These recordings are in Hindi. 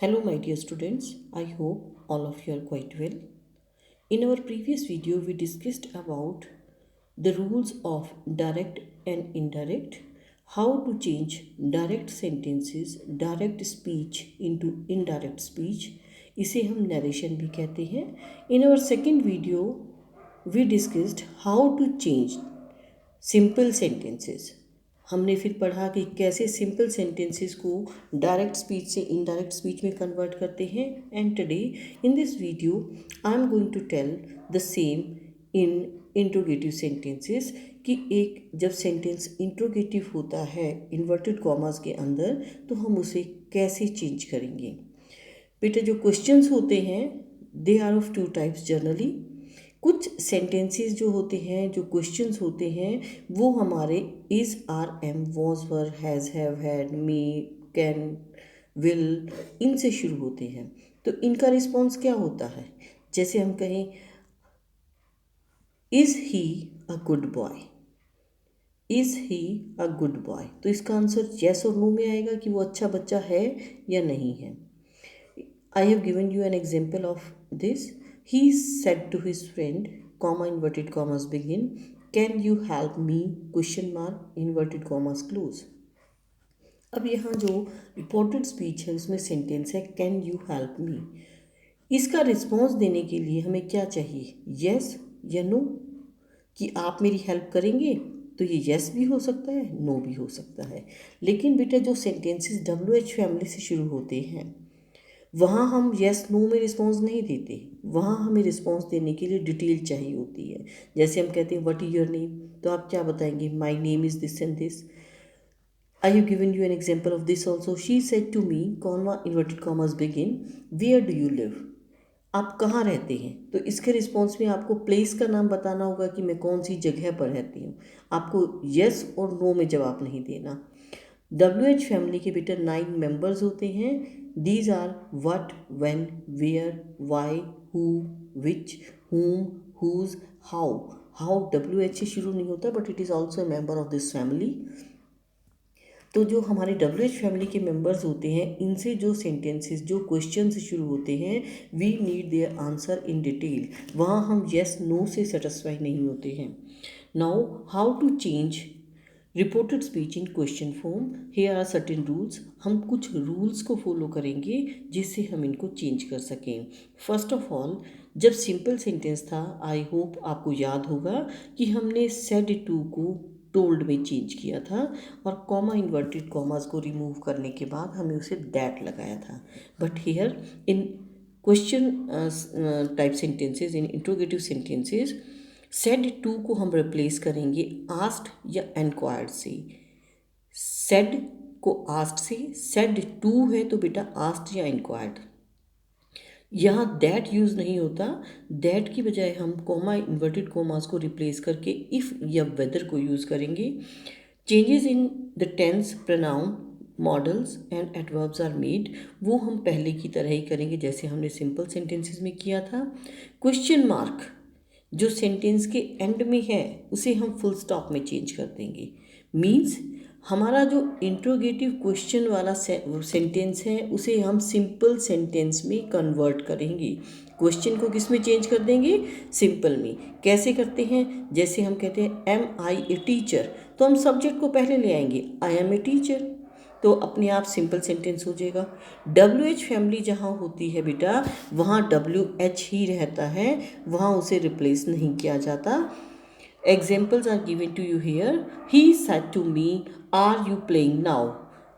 Hello, my dear students. I hope all of you are quite well. In our previous video, we discussed about the rules of direct and indirect, how to change direct sentences, direct speech into indirect speech. इसे हम narration भी कहते हैं. In our second video, we discussed how to change simple sentences. हमने फिर पढ़ा कि कैसे सिंपल सेंटेंसेस को डायरेक्ट स्पीच से इनडायरेक्ट स्पीच में कन्वर्ट करते हैं. And today in this video I am going to tell the same in interrogative sentences कि एक जब सेंटेंस इंट्रोगेटिव होता है इन्वर्टेड कॉमास के अंदर तो हम उसे कैसे चेंज करेंगे. बेटा जो क्वेश्चंस होते हैं they are of two types generally. कुछ सेंटेंसेस जो होते हैं जो क्वेश्चंस होते हैं वो हमारे is are am was were has have had may can will इनसे शुरू होते हैं. तो इनका रिस्पॉन्स क्या होता है. जैसे हम कहें is he a good boy, is he a good boy, तो इसका आंसर येस और नो में आएगा कि वो अच्छा बच्चा है या नहीं है. आई have given you an example of this. He said to his friend, comma inverted commas begin, can you help me question mark inverted commas close. अब यहाँ जो रिपोर्टेड स्पीच है उसमें सेंटेंस है कैन यू हेल्प मी. इसका रिस्पॉन्स देने के लिए हमें क्या चाहिए, यस या नो, कि आप मेरी हेल्प करेंगे. तो ये यस भी हो सकता है, नो भी हो सकता है. लेकिन बेटा जो सेंटेंसेस WH फैमिली से शुरू होते हैं वहाँ हम येस नो में रिस्पॉन्स नहीं देते. वहाँ हमें रिस्पॉन्स देने के लिए डिटेल चाहिए होती है. जैसे हम कहते हैं व्हाट इज योर नेम, तो आप क्या बताएंगे, my name is this and this. I have given you an example of this also. She said to me comma inverted commas begin where do you live. आप कहाँ रहते हैं. तो इसके रिस्पॉन्स में आपको प्लेस का नाम बताना होगा कि मैं कौन सी जगह पर रहती हूँ. आपको येस और नो में जवाब नहीं देना. WH फैमिली के बेटा 9 मेंबर्स होते हैं. These are what, when, where, why, who, which, whom, whose, how. How WH से शुरू नहीं होता but it is also a member of this family. तो जो हमारे WH फैमिली के मेंबर्स होते हैं इनसे जो सेंटेंसेस जो क्वेश्चन से शुरू होते हैं we need their answer in detail. वहाँ हम येस नो से सेटिस्फाई नहीं होते हैं. Now how to change reported speech in question form. Here are certain rules. हम कुछ रूल्स को फॉलो करेंगे जिससे हम इनको चेंज कर सकें. फर्स्ट ऑफ ऑल जब सिंपल सेंटेंस था आई होप आपको याद होगा कि हमने सेड टू को टोल्ड में चेंज किया था और कॉमा इन्वर्टेड कॉमास को रिमूव करने के बाद हमें उसे दैट लगाया था. But here in question type sentences in interrogative sentences said to को हम रिप्लेस करेंगे आस्क्ड या एनक्वायर्ड से. सेड को आस्क्ड से, सेड टू है तो बेटा आस्क्ड या एनक्वायर्ड. यहाँ दैट यूज़ नहीं होता. दैट की बजाय हम कॉमा इन्वर्टेड कॉमास को रिप्लेस करके इफ़ या वेदर को यूज़ करेंगे. Changes in the tense, pronoun, modals and adverbs are made. वो हम पहले की तरह ही करेंगे जैसे हमने सिंपल सेंटेंसेस में किया था. क्वेश्चन मार्क जो सेंटेंस के एंड में है उसे हम फुल स्टॉप में चेंज कर देंगे. मीन्स हमारा जो इंट्रोगेटिव क्वेश्चन वाला सेंटेंस है उसे हम सिंपल सेंटेंस में कन्वर्ट करेंगे. क्वेश्चन को किस में चेंज कर देंगे, सिंपल में. कैसे करते हैं, जैसे हम कहते हैं एम आई ए टीचर, तो हम सब्जेक्ट को पहले ले आएंगे आई एम ए टीचर, तो अपने आप सिंपल सेंटेंस हो जाएगा. WH फैमिली जहाँ होती है बेटा वहाँ WH ही रहता है, वहाँ उसे रिप्लेस नहीं किया जाता. Examples are given to you here. He said to me are you playing now.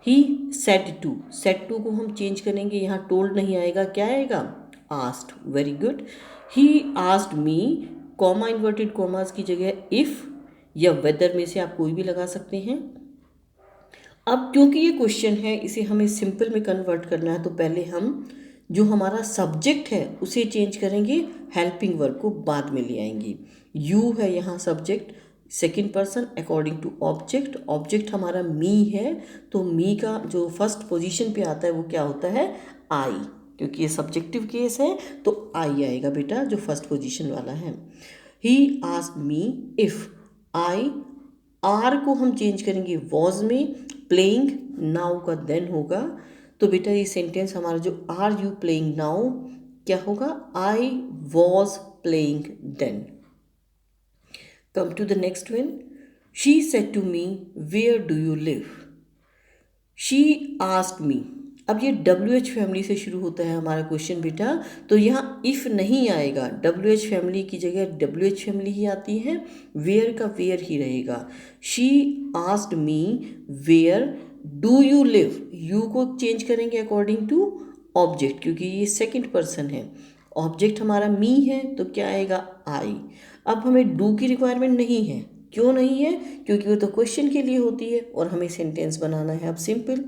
He said to को हम चेंज करेंगे. यहाँ टोल्ड नहीं आएगा, क्या आएगा, asked. Very good. He asked me comma inverted commas की जगह इफ़ या वेदर में से आप कोई भी लगा सकते हैं. अब क्योंकि ये क्वेश्चन है इसे हमें सिंपल में कन्वर्ट करना है तो पहले हम जो हमारा सब्जेक्ट है उसे चेंज करेंगे, हेल्पिंग वर्ब को बाद में ले आएंगे. यू है यहाँ subject, second person according to object. Object हमारा मी है तो मी का जो फर्स्ट पोजीशन पे आता है वो क्या होता है, आई. क्योंकि ये सब्जेक्टिव केस है तो आई आएगा बेटा जो फर्स्ट पोजीशन वाला है. He asked me if. I R को हम चेंज करेंगे वॉज में, प्लेइंग नाउ का देन होगा. तो बेटा ये सेंटेंस हमारा जो आर यू प्लेइंग नाउ क्या होगा, I was playing then. Come to the next one, she said to me where do you live. She asked me, अब ये WH फैमिली से शुरू होता है हमारा क्वेश्चन बेटा, तो यहाँ इफ़ नहीं आएगा, WH फैमिली की जगह WH फैमिली ही आती है, वेयर का वेयर ही रहेगा। She asked me where do you live, you को चेंज करेंगे अकॉर्डिंग टू ऑब्जेक्ट, क्योंकि ये सेकंड पर्सन है, ऑब्जेक्ट हमारा मी है तो क्या आएगा, आई। अब हमें डू की रिक्वायरमेंट नहीं है, क्यों नहीं है, क्योंकि वो तो क्वेश्चन के लिए होती है और हमें सेंटेंस बनाना है अब सिंपल।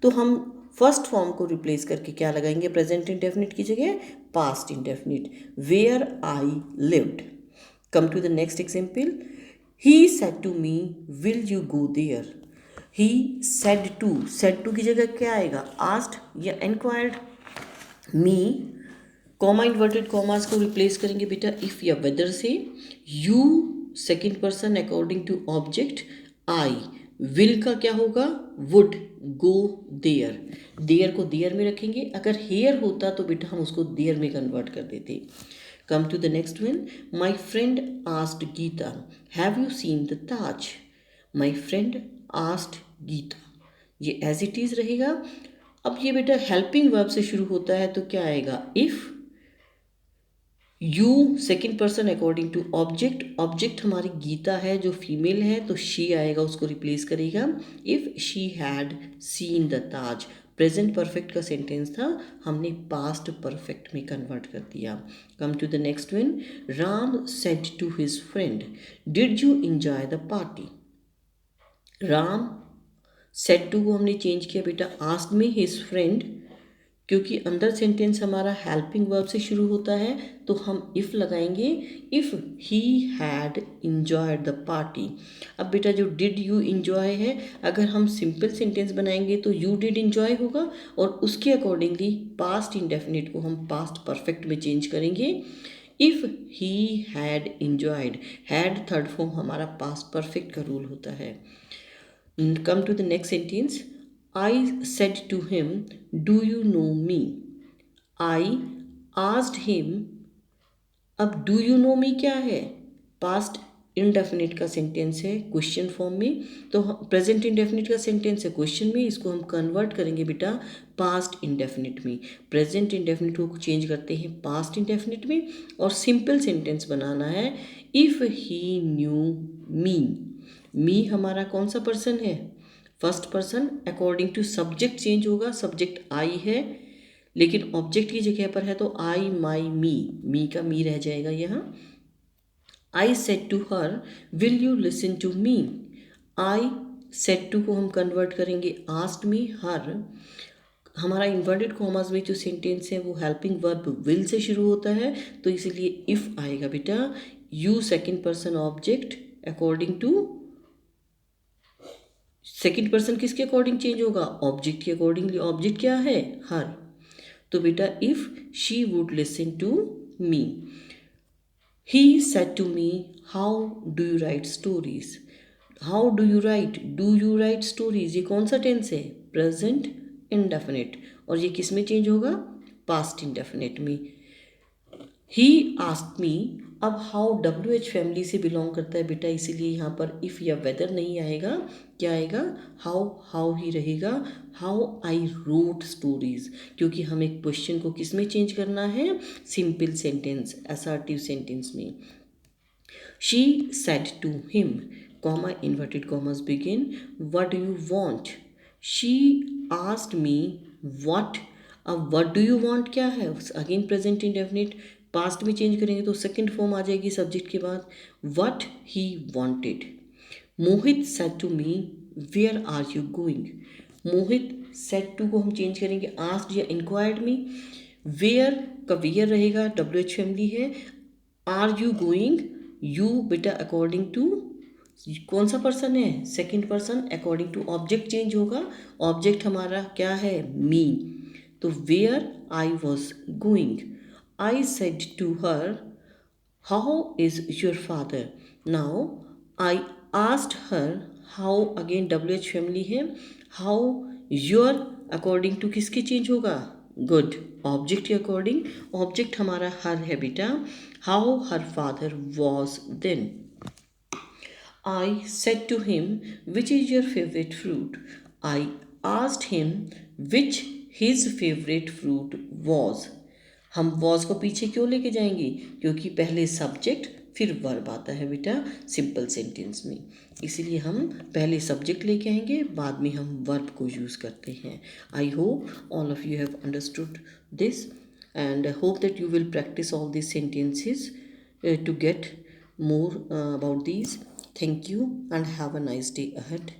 तो हम फर्स्ट फॉर्म को रिप्लेस करके क्या लगाएंगे, प्रेजेंट इंडेफिनिट की जगह past indefinite, where I lived. Come to the next example, he said to me will you go there. He said to की जगह क्या आएगा, आस्क्ड या inquired. Me comma inverted commas को रिप्लेस करेंगे बेटा इफ़ या वेदर से। You second person according to object, I will का क्या होगा, वुड, गो देयर, देयर को देयर में रखेंगे, अगर हेयर होता तो बेटा हम उसको देयर में कन्वर्ट कर देते। Come to the next one, my friend asked Geeta have you seen the Taj. My friend asked Geeta, ये एज इट इज़ रहेगा। अब ये बेटा हेल्पिंग वर्ब से शुरू होता है तो क्या आएगा, if, you second person according to object, object हमारी गीता है जो फीमेल है तो शी आएगा, उसको रिप्लेस करेगा। If she had seen the Taj, present perfect का सेंटेंस था, हमने पास्ट परफेक्ट में कन्वर्ट कर दिया। Come to the next one, Ram said to his friend did you enjoy the party. Ram said to को हमने चेंज किया बेटा आस्क्ड मी हिज फ्रेंड, क्योंकि अंदर सेंटेंस हमारा हेल्पिंग वर्ब से शुरू होता है तो हम इफ़ लगाएंगे, if he had enjoyed the party. अब बेटा जो डिड यू इंजॉय है, अगर हम सिंपल सेंटेंस बनाएंगे तो यू डिड इंजॉय होगा और उसके अकॉर्डिंगली पास्ट इंडेफिनिट को हम पास्ट परफेक्ट में चेंज करेंगे। If he had enjoyed, had third form हमारा पास्ट परफेक्ट का रूल होता है। Come to the next sentence, I said to him, do you know me? I asked him, अब do you know me क्या है, पास्ट इंडेफिनिट का सेंटेंस है क्वेश्चन फॉर्म में, तो प्रेजेंट इंडेफिनिट का सेंटेंस है क्वेश्चन में, इसको हम कन्वर्ट करेंगे बेटा पास्ट इंडेफिनिट में। प्रेजेंट इंडेफिनिट को चेंज करते हैं पास्ट इंडेफिनिट में और सिंपल सेंटेंस बनाना है, इफ़ ही न्यू मी। मी हमारा कौन सा पर्सन है, first person, according to subject change होगा, सब्जेक्ट आई है लेकिन ऑब्जेक्ट की जगह पर है तो आई माई मी का मी रह जाएगा यहाँ। I said to her will you listen to me. I said to को हम कन्वर्ट करेंगे आस्क्ड मी हर, हमारा इन्वर्टेड कॉमास में जो सेंटेंस है वो हेल्पिंग वर्ब विल से शुरू होता है तो इसीलिए इफ़ आएगा बेटा, you second person object according to, second person किसके अकॉर्डिंग चेंज होगा, ऑब्जेक्ट के अकॉर्डिंगली, ऑब्जेक्ट क्या है, हर। तो बेटा if she would listen to me. He said to me how do you write stories. How do you write stories, ये कौन सा टेंस है, प्रेजेंट इंडेफिनिट, और ये किस में चेंज होगा, पास्ट इंडेफिनिट में। ही आस्क्ड मी, अब हाउ WH फैमिली से बिलोंग करता है बेटा, इसीलिए यहाँ पर इफ़ या वेदर नहीं आएगा, क्या आएगा, हाउ ही रहेगा, हाउ आई रोट स्टोरीज, क्योंकि हमें क्वेश्चन को किस में चेंज करना है, सिंपल सेंटेंस असर्टिव सेंटेंस में। She said to him, comma inverted commas begin, what do you want. She asked me what, अब व्हाट डू यू वांट क्या है, अगेन प्रेजेंट इंडेफिनिट, पास्ट में चेंज करेंगे तो सेकंड फॉर्म आ जाएगी सब्जेक्ट के बाद, what he wanted. Mohit said to me where are you going. Mohit said to को हम चेंज करेंगे आस्क्ड या इंक्वायर्ड में, वेयर का वेयर रहेगा, WH फैमिली है, आर यू गोइंग, यू बेटा अकॉर्डिंग टू कौन सा पर्सन है, second person, according to object change होगा, ऑब्जेक्ट हमारा क्या है, मी, तो where I was going. I said to her, how is your father? Now I asked her how, again WH family है, how your अकॉर्डिंग टू किसके चेंज होगा? गुड। ऑब्जेक्ट के अकॉर्डिंग, ऑब्जेक्ट हमारा हर है बेटा, how her father was then. I said to him, which is your favorite fruit? I asked him which his favorite fruit was. हम was को पीछे क्यों लेके जाएंगे? क्योंकि पहले सब्जेक्ट फिर वर्ब आता है बेटा सिंपल सेंटेंस में, इसीलिए हम पहले सब्जेक्ट लेके आएंगे, बाद में हम वर्ब को यूज़ करते हैं। I hope all of you have understood this and I hope that you will practice all these sentences to get more about these. Thank you and have a nice day ahead.